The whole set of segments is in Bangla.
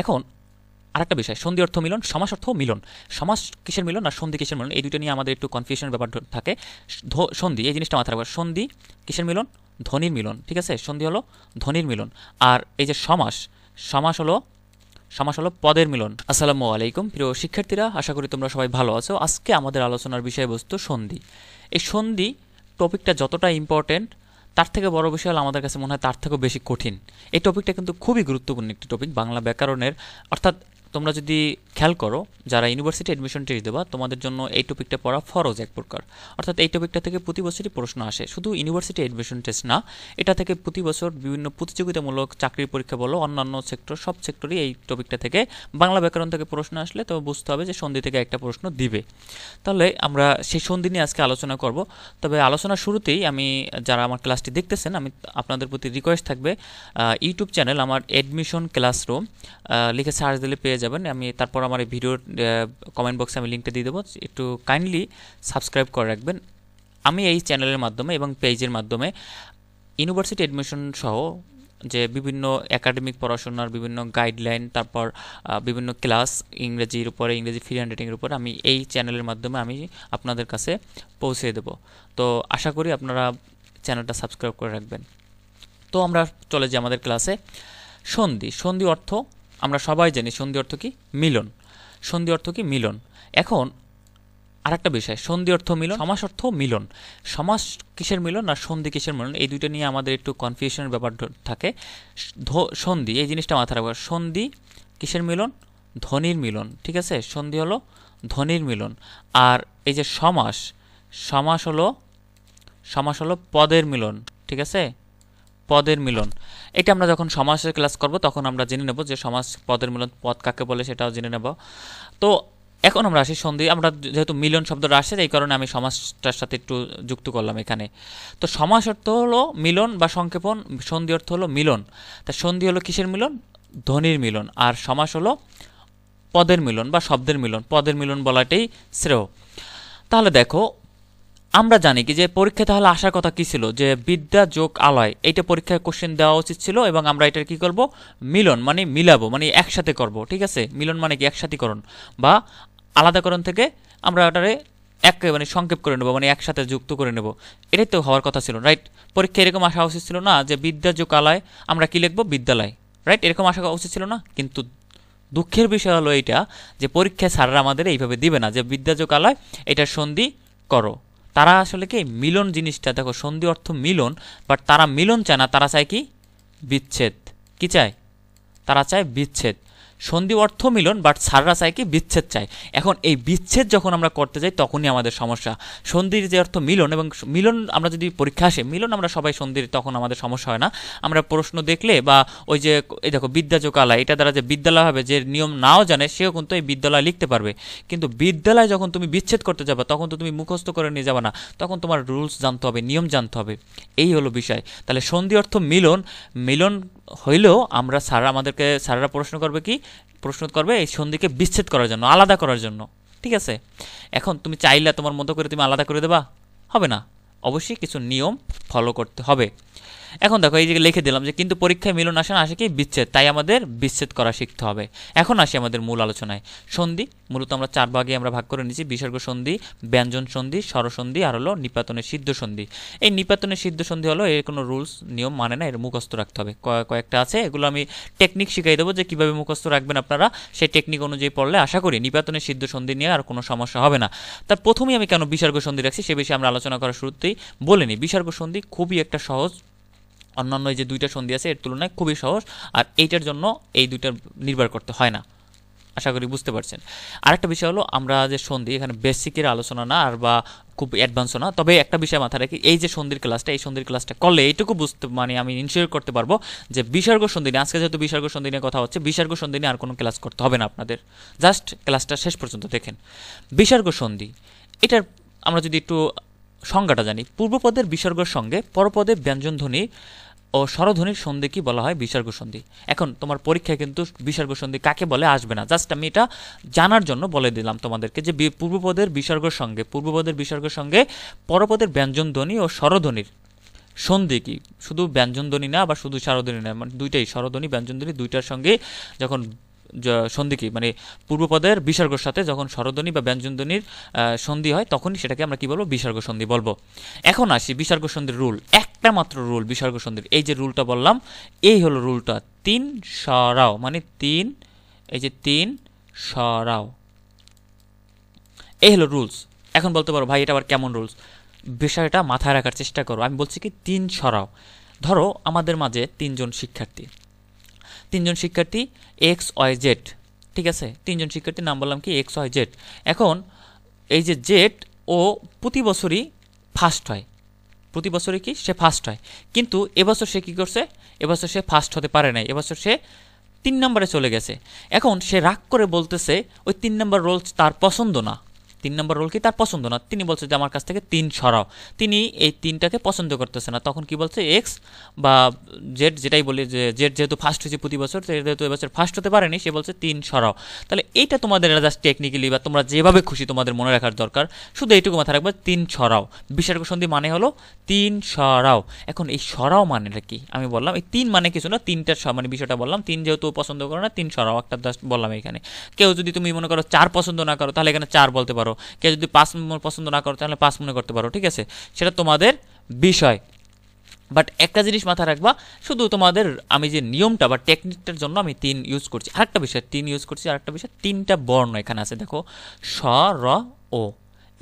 এখন আরেকটা বিষয়, সন্ধি অর্থ মিলন, সমাস অর্থ মিলন। সমাস কিসের মিলন আর সন্ধি কিসের মিলন, এই দুটো নিয়ে আমাদের একটু কনফিউশনের ব্যাপার থাকে। সন্ধি এই জিনিসটা মাথায় রাখবে, সন্ধি কিসের মিলন, ধ্বনির মিলন, ঠিক আছে, সন্ধি হলো ধ্বনির মিলন। আর এই যে সমাস, সমাস হলো পদের মিলন। আসসালামু আলাইকুম প্রিয় শিক্ষার্থীরা, আশা করি তোমরা সবাই ভালো আছো। আজকে আমাদের আলোচনার বিষয়বস্তু সন্ধি। এই সন্ধি টপিকটা যতটা ইম্পর্টেন্ট, তার থেকে বড় বিষয় হলো আমাদের কাছে মনে হয় তার থেকেও বেশি কঠিন। এই টপিকটা কিন্তু খুবই গুরুত্বপূর্ণ একটি টপিক বাংলা ব্যাকরণের। অর্থাৎ তোমরা যদি খেয়াল করো, যারা ইউনিভার্সিটি অ্যাডমিশন টেস্ট দেবা, তোমাদের জন্য এই টপিকটা পড়া ফরজ এক প্রকার। অর্থাৎ এই টপিকটা থেকে প্রতি বছরই প্রশ্ন আসে, শুধু ইউনিভার্সিটি অ্যাডমিশন টেস্ট না, এটা থেকে প্রতি বছর বিভিন্ন প্রতিযোগিতামূলক চাকরির পরীক্ষা বলো, অন্যান্য সেক্টর, সব সেক্টরই এই টপিকটা থেকে বাংলা ব্যাকরণ থেকে প্রশ্ন আসলে তবে বুঝতে হবে যে সন্ধি থেকে একটা প্রশ্ন দিবে। তাহলে আমরা সেই সন্ধি নিয়ে আজকে আলোচনা করব। তবে আলোচনার শুরুতেই আমি, যারা আমার ক্লাসটি দেখতেছেন, আমি আপনাদের প্রতি রিকোয়েস্ট থাকবে, ইউটিউব চ্যানেল আমার অ্যাডমিশন ক্লাসরুম লিখে সার্চ দিলে পেয়ে যাবেন। আমি তারপর আমার এই ভিডিওর কমেন্ট বক্সে আমি লিঙ্কটা দিয়ে দেবো, একটু কাইন্ডলি সাবস্ক্রাইব করে রাখবেন। আমি এই চ্যানেলের মাধ্যমে এবং পেজের মাধ্যমে ইউনিভার্সিটি অ্যাডমিশন সহ যে বিভিন্ন একাডেমিক পড়াশোনার বিভিন্ন গাইডলাইন, তারপর বিভিন্ন ক্লাস ইংরেজির উপরে, ইংরেজি ফ্রি হ্যান্ডরাইটিংয়ের উপরে আমি এই চ্যানেলের মাধ্যমে আমি আপনাদের কাছে পৌঁছে দেব। তো আশা করি আপনারা চ্যানেলটা সাবস্ক্রাইব করে রাখবেন। তো আমরা চলে যাই আমাদের ক্লাসে। সন্ধি অর্থ আমরা সবাই জানি, সন্ধি অর্থ কি, মিলন। সন্ধি অর্থ কি, মিলন। এখন আরেকটা বিষয়, সন্ধি অর্থ মিলন, সমাস অর্থ মিলন। সমাস কিসের মিলন আর সন্ধি কিসের মিলন, এই দুটো নিয়ে আমাদের একটু কনফিউশনের ব্যাপার থাকে। সন্ধি এই জিনিসটা মাথায় রাখবে, সন্ধি কিসের মিলন, ধ্বনির মিলন, ঠিক আছে, সন্ধি হলো ধ্বনির মিলন। আর এই যে সমাস হলো পদের মিলন, ঠিক আছে, পদের মিলন। এটা আমরা যখন সমাসের ক্লাস করব তখন আমরা জেনে নেব যে সমাস পদের মিলন, পদ কাকে বলে সেটাও জেনে নেব। তো এখন আমরা আসি সন্ধি। আমরা যেহেতু মিলন শব্দটা আসছে, এই কারণে আমি সমাসটার সাথে একটু যুক্ত করলাম এখানে। তো সমাস অর্থ হলো মিলন বা সংক্ষেপণ, সন্ধি অর্থ হলো মিলন। তা সন্ধি হলো কিসের মিলন, ধ্বনির মিলন। আর সমাস হলো পদের মিলন বা শব্দের মিলন, পদের মিলন বলাটাই শ্রেয়। তাহলে দেখো, আমরা জানি কি যে পরীক্ষায় তাহলে আসার কথা কি ছিল, যে বিদ্যা যোগ আলয়, এইটা পরীক্ষায় কোশ্চেন দেওয়া উচিত ছিল, এবং আমরা এটার কি করব, মিলন মানে মিলাবো, মানে একসাথে করব, ঠিক আছে। মিলন মানে কি, একসাথীকরণ বা আলাদাকরণ থেকে আমরা ওটারে মানে সংক্ষেপ করে নেব, মানে একসাথে যুক্ত করে নেব। এটাই তো হওয়ার কথা ছিল, রাইট। পরীক্ষায় এরকম আসা উচিত ছিল না যে বিদ্যা যোগ আলয়, আমরা কি লিখবো, বিদ্যালয়, রাইট, এরকম আসা উচিত ছিল না। কিন্তু দুঃখের বিষয় হলো এইটা যে পরীক্ষায় স্যাররা আমাদের এইভাবে দিবে না যে বিদ্যা যোগ আলয় এটার সন্ধি করো। তারা আসলে কি মিলন জিনিসটা, দেখো সন্ধি অর্থ মিলন, বাট তারা মিলন চায় না, তারা চায় কি, বিচ্ছেদ। কি চায়, তারা চায় বিচ্ছেদ। সন্ধি অর্থ মিলন, বাট স্যাররা চায় কি, বিচ্ছেদ চায়। এখন এই বিচ্ছেদ যখন আমরা করতে যাই তখনই আমাদের সমস্যা। সন্ধির যে অর্থ মিলন, এবং মিলন আমরা যদি পরীক্ষা আসে মিলন আমরা সবাই সন্ধির, তখন আমাদের সমস্যা হয় না। আমরা প্রশ্ন দেখলে বা ওই যে এই দেখো বিদ্যা যোগ আলয়, এটা দ্বারা যে বিদ্যালয় হবে, যে নিয়ম নাও জানে সেও কিন্তু এই বিদ্যালয় লিখতে পারবে। কিন্তু বিদ্যালয় যখন তুমি বিচ্ছেদ করতে যাবে তখন তো তুমি মুখস্থ করে নিয়ে যাবে না, তখন তোমার রুলস জানতে হবে, নিয়ম জানতে হবে। এই হলো বিষয়। তাহলে সন্ধি অর্থ মিলন হইলেও আমরা স্যাররা প্রশ্ন করবে এই সন্ধিকে বিচ্ছেদ করার জন্য, আলাদা করার জন্য, ঠিক আছে। এখন তুমি চাইলে তোমার মতো করে তুমি আলাদা করে দেবা, হবে না, অবশ্যই কিছু নিয়ম ফলো করতে হবে। এখন দেখো এই যে লিখে দিলাম যে কিন্তু পরীক্ষায় মিলন আসে না, আসে কি, বিচ্ছেদ, তাই আমাদের বিচ্ছেদ করা শিখতে হবে। এখন আসি আমাদের মূল আলোচনায়। সন্ধি মূলত আমরা 4 ভাগে আমরা ভাগ করে নিয়েছি, বিসর্গ সন্ধি, ব্যঞ্জন সন্ধি, স্বরসন্ধি, আর হলো নিপাতনের সিদ্ধ সন্ধি। এই নিপাতনের সিদ্ধ সন্ধি হলো এর কোনো রুলস নিয়ম মানে না, এর মুখস্থ রাখতে হবে। কয়েকটা আছে, এগুলো আমি টেকনিক শিখাই দেবো যে কীভাবে মুখস্থ রাখবেন আপনারা। সেই টেকনিক অনুযায়ী পড়লে আশা করি নিপাতনের সিদ্ধ সন্ধি নিয়ে আর কোনো সমস্যা হবে না। তার প্রথমেই আমি কেন বিসর্গ সন্ধি রাখছি সে বিষয়ে আমরা আলোচনা করার শুরুতেই বলে নিই। বিসর্গ সন্ধি খুবই একটা সহজ, অন্যান্য যে দুইটা সন্ধি আছে এর তুলনায় খুবই সহজ, আর এইটার জন্য এই দুইটা নির্ভর করতে হয় না, আশা করি বুঝতে পারছেন। আরেকটা বিষয় হলো, আমরা যে সন্ধি এখানে বেসিকের আলোচনা না আর বা খুব অ্যাডভান্সও না, তবে একটা বিষয় মাথায় রাখি, এই যে সন্ধির ক্লাসটা করলে এইটুকু বুঝতে, মানে আমি ইনশিওর করতে পারবো যে বিসর্গ সন্ধি নিয়ে, আজকে যেহেতু বিসর্গ সন্ধি নিয়ে কথা হচ্ছে, বিসর্গ সন্ধি নিয়ে আর কোনো ক্লাস করতে হবে না আপনাদের, জাস্ট ক্লাসটা শেষ পর্যন্ত দেখেন। বিসর্গ সন্ধি, এটার আমরা যদি একটু সংজ্ঞাটা জানি, পূর্বপদের বিসর্গের সঙ্গে পরপদের ব্যঞ্জনধ্বনি ও স্বরধ্বনির সন্ধি কি বলা হয়, বিসর্গ সন্ধি। এখন তোমার পরীক্ষায় কিন্তু বিসর্গ সন্ধি কাকে বলে আসবে না, জাস্ট আমি এটা জানার জন্য বলে দিলাম তোমাদেরকে যে পূর্বপদের বিসর্গের সঙ্গে পরপদের ব্যঞ্জনধ্বনি ও স্বরধ্বনির সন্ধি কি, শুধু ব্যঞ্জনধ্বনি না বা শুধু স্বরধ্বনি না, মানে দুইটাই, স্বরধ্বনি ব্যঞ্জনধ্বনি দুইটার সঙ্গে যখন সন্ধি কি মানে পূর্বপদের বিসর্গর সাথে যখন স্বরধ্বনি বা ব্যঞ্জনধ্বনির সন্ধি হয় তখনই সেটাকে আমরা কি বলবো বিসর্গ সন্ধি বলবো। এখন আসি বিসর্গ সন্ধির রুল, একটা মাত্র রুল বিসর্গ সন্ধির, এই যে রুলটা বললাম এই হলো রুলটা, তিন সরাও মানে তিন, এই যে তিন সরাও, এই হলো রুলস। এখন বলতে পারো ভাই এটা আবার কেমন রুলস, বিষয়টা মাথায় রাখার চেষ্টা করো। আমি বলছি কি তিন সরাও, ধরো আমাদের মাঝে তিনজন শিক্ষার্থী এক্স ওয়াই জেড, ঠিক আছে, তিনজন শিক্ষার্থীর নাম বললাম কি এক্স ওয়াই জেড। এখন এই যে জেড ও প্রতি বছরই ফার্স্ট হয়, প্রতি বছরই কি সে ফার্স্ট হয়, কিন্তু এবছর সে কী করছে, এবছর সে ফার্স্ট হতে পারে নাই, এবছর সে 3 নম্বরে চলে গেছে। এখন সে রাগ করে বলতেছে ওই 3 নম্বর রোল তার পছন্দ না, 3 নম্বর রোল কি তার পছন্দ না, তিনি বলছে যে আমার কাছ থেকে 3 সরাও, তিনি এই 3টাকে পছন্দ করতেছে না। তখন কি বলছে এক্স বা জেড, যেটাই বলি যে জেড যেহেতু ফার্স্ট হয়েছে প্রতি বছর, যেহেতু এবছর ফার্স্ট হতে পারেনি, সে বলছে 3 সরাও। তাহলে এইটা তোমাদের জাস্ট টেকনিক্যালি বা তোমরা যেভাবে খুশি তোমাদের মনে রাখার দরকার, শুধু এইটুকু মাথায় রাখবে 3 সরাও, বিসর্গ সন্ধি মানে হলো 3 সরাও। এখন এই সরাও মানেটা কি আমি বললাম, এই 3 মানে কিছু না, 3টার মানে বিষয়টা বললাম, 3 যেহেতু পছন্দ করো না 3 সরাও একটা জাস্ট বললাম এখানে। কেউ যদি তুমি মনে করো 4 পছন্দ না করো তাহলে এখানে 4 বলতে পারো, কেউ যদি 5 পছন্দ না করো তাহলে 5 মনে করতে পারো, ঠিক আছে, সেটা তোমাদের বিষয়। বাট একটা জিনিস মাথায় রাখবা, শুধু তোমাদের আমি যে নিয়মটা বা টেকনিকটার জন্য আমি 3 ইউজ করছি, আরেকটা বিষয় 3 ইউজ করছি, আরেকটা বিষয় 3টা বর্ণ এখানে আছে, দেখো স র ও,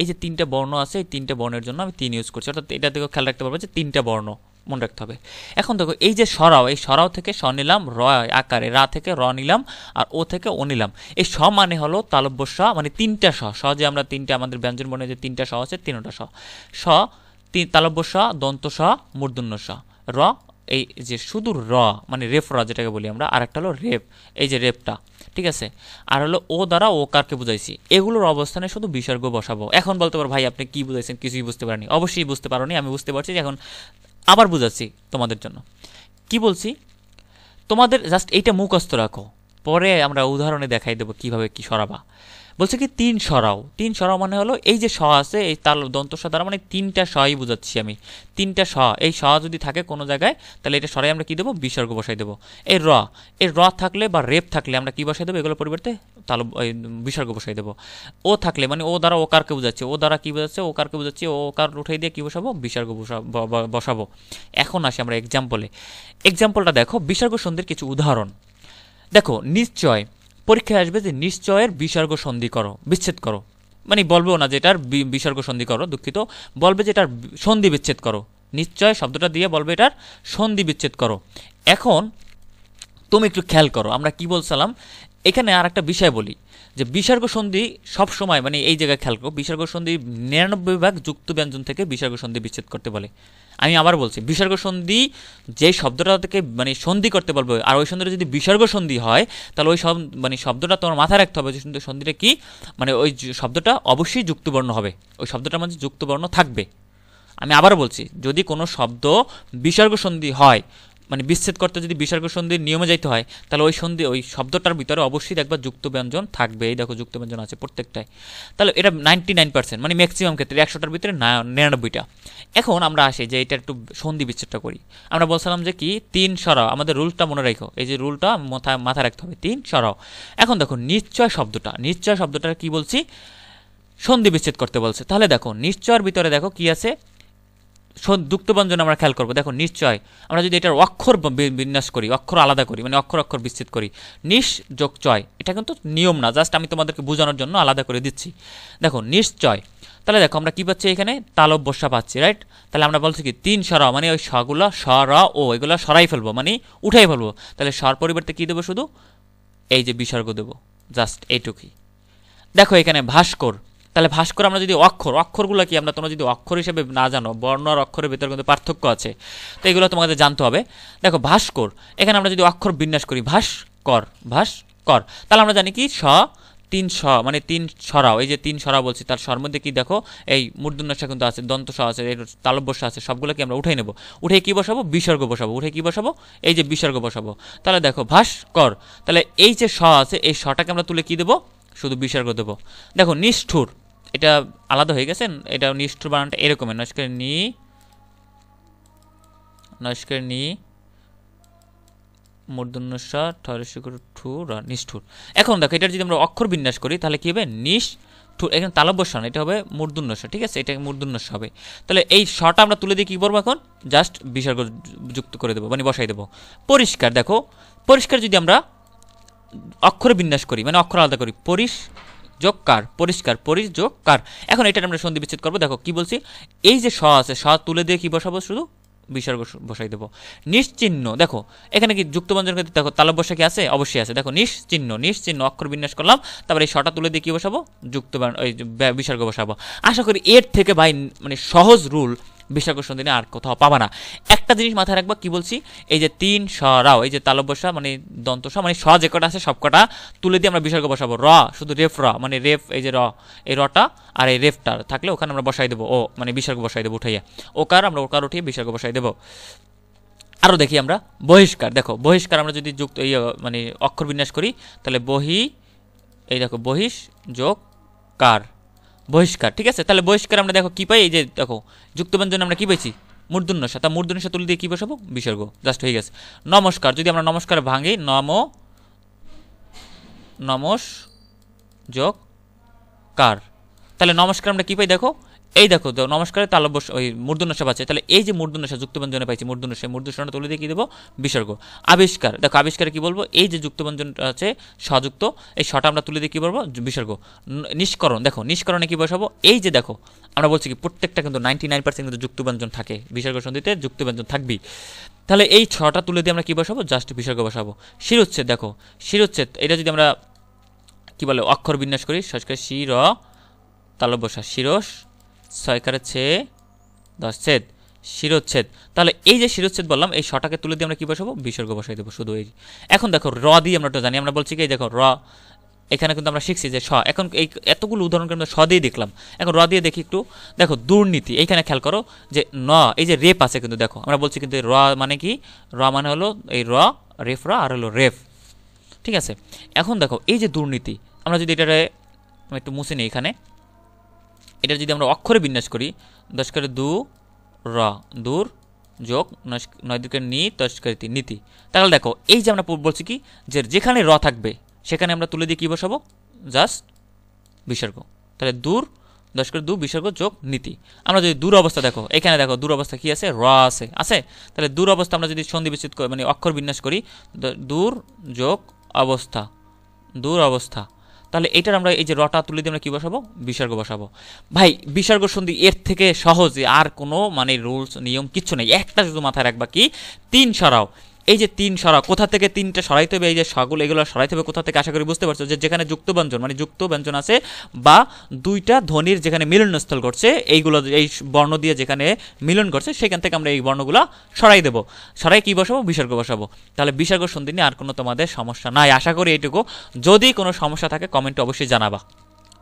এই যে 3টা বর্ণ আছে, এই 3টা বর্ণের জন্য আমি 3 ইউজ করছি, অর্থাৎ এটা দেখো খেয়াল রাখতে পারবো যে 3টা বর্ণ মনে রাখতে হবে। এখন দেখো এই যে সরাও, এই সরাও থেকে স নিলাম, র আকারে, রা থেকে র নিলাম, আর ও থেকে ও নিলাম। এই স মানে হলো তালব্য স, মানে 3টা স, যে আমরা 3টা আমাদের ব্যঞ্জন বর্ণে যে 3টা স আছে 3টা স, স তালব্য স, দন্ত স, মূর্ধন্য স, র এই যে শুধু র মানে রেফ র যেটাকে বলি আমরা, আর একটা হলো রেপ, এই যে রেপটা, ঠিক আছে, আর হলো ও দ্বারা ও কারকে বুঝাইছি, এগুলোর অবস্থানে শুধু বিসর্গ বসাবো। এখন বলতে পারো ভাই আপনি কি বুঝাইছেন, কিছুই বুঝতে পারেনি, অবশ্যই বুঝতে পারোনি, আমি বুঝতে পারছি, এখন আবার বুঝাচ্ছি তোমাদের জন্য। কি বলছি, তোমাদের জাস্ট এইটা মুখস্থ রাখো, পরে আমরা উদাহরণে দেখাই দেবো কিভাবে কি সরাবা। বলছে কি 3 সরাও, 3 সরাও মানে হলো এই যে স আছে, এই তাল দন্ত স দ্বারা মানে 3টা সই বুঝাচ্ছি আমি, 3টা স, এই স যদি থাকে কোনো জায়গায় তাহলে এটা সরাই আমরা কি দেবো বিসর্গ বসাই দেবো। এই র থাকলে বা রেপ থাকলে আমরা কি বসাই দেবো, এগুলোর পরিবর্তে বিসর্গ বসাই দেবো। ও থাকলে মানে ও দ্বারা ও কারকে বোঝাচ্ছে, ও দ্বারা কি বোঝাচ্ছে, ও কারকে বোঝাচ্ছে, ও কার উঠাই দিয়ে কি বসাবো বিসর্গ বসাবো। এখন আসি আমরা এক্সাম্পলটা দেখো, বিসর্গ সন্ধির কিছু উদাহরণ দেখো। নিশ্চয় পরীক্ষায় আসবে যে নিশ্চয়ের বিসর্গ সন্ধি করো, বিচ্ছেদ করো, মানে বলবেও না যে এটার বিসর্গ সন্ধি করো, দুঃখিত, বলবে যে এটার সন্ধি বিচ্ছেদ করো, নিশ্চয় শব্দটা দিয়ে বলবে এটার সন্ধি বিচ্ছেদ করো। এখন তুমি একটু খেয়াল করো আমরা কি বলছিলাম, এখানে আর একটা বিষয় বলি যে বিসর্গ সন্ধি সব সময় মানে এই জায়গায় খেয়াল করো, বিসর্গ সন্ধি 99 যুক্ত ব্যঞ্জন থেকে বিসর্গ সন্ধি বিচ্ছেদ করতে বলে। আমি আবার বলছি, বিসর্গ সন্ধি যে শব্দটা থেকে মানে সন্ধি করতে বলবো, আর ওই সন্ধিটা যদি বিসর্গ সন্ধি হয় তাহলে ওই মানে শব্দটা তোমার মাথায় রাখতে হবে যে সন্ধিটা কি, মানে ওই শব্দটা অবশ্যই যুক্তবর্ণ হবে, ওই শব্দটার মধ্যে যুক্তবর্ণ থাকবে। আমি আবার বলছি, যদি কোনো শব্দ বিসর্গ সন্ধি হয় মানে বিচ্ছেদ করতে যদি বিসর্গ সন্ধির নিয়মে যাইতে হয় তাহলে ওই শব্দটার ভিতরে অবশ্যই দেখবা যুক্ত ব্যঞ্জন থাকবে। এই দেখো যুক্ত ব্যঞ্জন আছে প্রত্যেকটাই, তাহলে এটা 99% মানে ম্যাক্সিমাম ক্ষেত্রে 100টার ভিতরে 99টা। এখন আমরা আসি যে এটা একটু সন্ধি বিচ্ছেদটা করি। আমরা বলছিলাম যে কি 3 সরাও, আমাদের রুলটা মনে রাখো, এই যে রুলটা মাথায় রাখতে হবে, 3 সরাও। এখন দেখো নিশ্চয় শব্দটা কি বলছি, সন্ধি বিচ্ছেদ করতে বলছে। তাহলে দেখো নিশ্চয়ের ভিতরে দেখো কি আছে, যুক্ত ব্যঞ্জন আমরা খেয়াল করবো। দেখো নিশ্চয় আমরা যদি এটার অক্ষর বিন্যাস করি, অক্ষর আলাদা করি, মানে অক্ষর বিচ্ছেদ করি, নিশ যোগ চয়, এটা কিন্তু নিয়ম না, জাস্ট আমি তোমাদেরকে বোঝানোর জন্য আলাদা করে দিচ্ছি। দেখো নিশ্চয়, তাহলে দেখো আমরা কি পাচ্ছি এখানে তালব বর্ষা পাচ্ছি, রাইট। তাহলে আমরা বলছি কি 3 সরাও মানে ওই সগুলো স র ও এগুলো সরাই ফেলবো, মানে উঠাই ফেলবো। তাহলে সর পরিবর্তে কি দেবো, শুধু এই যে বিসর্গ দেবো, জাস্ট এইটুকুই। দেখো এখানে ভাস্কর, তাহলে ভাস্কর আমরা যদি অক্ষরগুলো কি আমরা তোমরা যদি অক্ষর হিসেবে না জানো, বর্ণ আর অক্ষরের ভিতরে কিন্তু পার্থক্য আছে, তো এগুলো তোমাদের জানতে হবে। দেখো ভাস্কর, এখানে আমরা যদি অক্ষর বিন্যাস করি ভাস্কর, তাহলে আমরা জানি কি 3 মানে 3 সরাও, এই যে 3 সরাও বলছি, তার স্বর মধ্যে কি দেখো এই মূর্ধন্য স কিন্তু আছে, দন্ত স আছে, তালব্য স আছে, সবগুলো কি আমরা উঠাই নেব, উঠে কি বসাবো বিসর্গ বসাবো, উঠে কি বসাবো এই যে বিসর্গ বসাবো। তাহলে দেখো ভাস্কর, তাহলে এই যে স আছে এই সটাকে আমরা তুলে কি দেবো, শুধু বিসর্গ দেবো। দেখো নিষ্ঠুর, এটা আলাদা হয়ে গেছে, এটা নিষ্ঠুর বানানটা এরকমের, নস্কের নি মূর্ধন্য ষ ঠু র নিষ্ঠুর। এখন দেখো এটার যদি আমরা অক্ষর বিন্যাস করি তাহলে কি হবে নিষ্ঠুর, এখানে তালব্য ষ না, এটা হবে মূর্ধন্য ষ, ঠিক আছে, এটা মূর্ধন্য ষ হবে। তাহলে এই শটা আমরা তুলে দিয়ে কী করবো এখন, জাস্ট বিসর্গ যুক্ত করে দেবো, মানে বসাই দেবো। পরিষ্কার, দেখো পরিষ্কার যদি আমরা অক্ষর বিন্যাস করি, মানে অক্ষর আলাদা করি, পরিশ যোগ কার, পরিষ্কার, পরিশ যোগ কার। এখন এটা আমরা সন্ধি বিচ্ছেদ করবো। দেখো কি বলছি, এই যে স আছে, স তুলে দিয়ে কি বসাবো, শুধু বিসর্গ বসাই দেবো। নিশ্চিহ্ন, দেখো এখানে কি যুক্তবন্ধন করতে, দেখো তালব্য ষ কি আছে, অবশ্যই আছে। দেখো নিশ্চিহ্ন অক্ষর বিন্যাস করলাম, তারপরে এই শটা তুলে দিয়ে কি বসাবো, ওই বিসর্গ বসাবো। আশা করি এর থেকে ভাই মানে সহজ রুল বিসর্গ সন্ধি আর কোথাও পাবা না। একটা জিনিস মাথায় রাখবা, কি বলছি, এই যে 3 স রাও, এই যে তালব্য ষ মানে দন্ত স, মানে স যে কটা আছে সব কটা তুলে দিয়ে আমরা বিসর্গ বসাবো। র শুধু রেফ র, মানে রেফ, এই যে র, এই রটা আর এই রেফটা থাকলে ওখানে আমরা বসাই দেবো ও, মানে বিসর্গ বসাই দেবো উঠাইয়া, ওকার আমরা ওকার উঠিয়ে বিসর্গ বসাই দেবো। আরও দেখি আমরা বহিষ্কার, দেখো বহিষ্কার আমরা যদি যুক্ত এই মানে অক্ষর বিন্যাস করি তাহলে এই দেখো বহিষ যোগ কার, বহিষ্কার, ঠিক আছে। তাহলে বহিষ্কার আমরা দেখো কি পাই, এই যে দেখো যুক্তব্যঞ্জন আমরা কি পাইছি, মূর্ধন্য ষ, তা মূর্ধন্য ষ তুলে দিয়ে কি বসাবো, বিসর্গ, জাস্ট হয়ে গেছে। নমস্কার যদি আমরা নমস্কার ভাঙি, নমস যোগ কার, তাহলে নমস্কার আমরা কি পাই, দেখো এই দেখো নমস্কারের তালব্য ওই মূর্ধন্য ষ আছে, তাহলে এই যে মূর্ধন্য ষ যুক্তব্যঞ্জনে পাইছি মূর্ধন্য ষ, মূর্ধন্য তুলে দিয়ে কি দেবো, বিসর্গ। আবিষ্কার, দেখো আবিষ্কারে কি বলবো, এই যে যুক্তব্যঞ্জন আছে সযুক্ত, এই শটা আমরা তুলে দিয়ে কি বলবো, বিসর্গ। নিষ্করণ, দেখো নিষ্করণে কি বসাবো, এই যে দেখো আমরা বলছি কি প্রত্যেকটা কিন্তু 99% কিন্তু যুক্তব্যঞ্জন থাকে, বিসর্গ সন্ধিতে যুক্তব্যঞ্জন থাকবেই। তাহলে এই ছটা তুলে দিয়ে আমরা কি বসাবো, জাস্ট বিসর্গ বসাবো। শিরোচ্ছেদ, দেখো শিরোচ্ছেদ, এটা যদি আমরা কি বলে অক্ষর বিন্যাস করি, সরকার শির তালব্য ষ, শিরস ছয়কারে ছে 10 ছেদ, শিরোচ্ছেদ। তাহলে এই যে শিরোচ্ছেদ বললাম, এই শটাকে তুলে দিয়ে আমরা কি বসাবো, বিসর্গ বসাই দেবো শুধু। এই এখন দেখো র দিয়ে আমরা তো জানি, আমরা বলছি কি দেখো র, এখানে কিন্তু আমরা শিখছি যে স, এখন এই এতগুলো উদাহরণ কিন্তু স দিয়ে দেখলাম, এখন র দিয়ে দেখি একটু। দেখো দুর্নীতি, এইখানে খেয়াল করো যে ন, এই যে রেপ আছে কিন্তু, দেখো আমরা বলছি কিন্তু র মানে কি, র মানে হলো এই রেফ র আর হলো রেফ, ঠিক আছে। এখন দেখো এই যে দুর্নীতি, আমরা যদি এটারে একটু মুছে নিই, এখানে এটা যদি আমরা অক্ষরে বিন্যাস করি, 10 করে 2 র, দূর যোগ 9 দুকে নি, 10 করে 3 নীতি। তাহলে দেখো এই যে আমরা বলছি কি, যে যেখানে র থাকবে সেখানে আমরা তুলে দিয়ে কি বসাবো, জাস্ট বিসর্গ। তাহলে দূর 10 করে 2 বিসর্গ যোগ নীতি। আমরা যদি দূর অবস্থা, দেখো এখানে দেখো দূর অবস্থা কি আছে, র আছে। তাহলে দূর অবস্থা আমরা যদি সন্ধি বিচ্ছেদ মানে অক্ষর বিন্যাস করি, দূর যোগ অবস্থা, দূর অবস্থা, তাহলে এটার আমরা এই যে রটা তুলে দিয়ে আমরা কি বসাবো, বিসর্গ বসাবো। ভাই বিসর্গ সন্ধি এর থেকে সহজে আর কোনো মানে রুলস নিয়ম কিচ্ছু নেই। একটা শুধু মাথায় রাখবা কি, 3 সরাও, এই যে 3 সরা, কোথা থেকে 3টা সরাইতে হবে, এই যে সগুলো এগুলো সরাইতে হবে কোথা থেকে, আশা করি বুঝতে পারছো, যে যেখানে যুক্ত ব্যঞ্জন মানে যুক্ত ব্যঞ্জন আছে বা দুইটা ধ্বনির যেখানে মিলনস্থল করছে, এইগুলো এই বর্ণ দিয়ে যেখানে মিলন করছে সেখান থেকে আমরা এই বর্ণগুলো সরাই দেবো, সরাই কি বসাবো, বিসর্গ বসাবো। তাহলে বিসর্গ সন্ধি নিয়ে আর কোনো তোমাদের সমস্যা নাই, আশা করি এইটুকু। যদি কোনো সমস্যা থাকে কমেন্টে অবশ্যই জানাবা।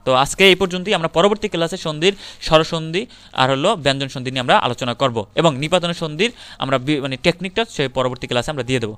তো আজকে এই পর্যন্তই, আমরা পরবর্তী ক্লাসে সন্ধির স্বরসন্ধি আর হলো ব্যঞ্জন সন্ধি নিয়ে আমরা আলোচনা করব, এবং নিপাতন সন্ধির আমরা মানে টেকনিকটা সেই পরবর্তী ক্লাসে আমরা দিয়ে দেবো।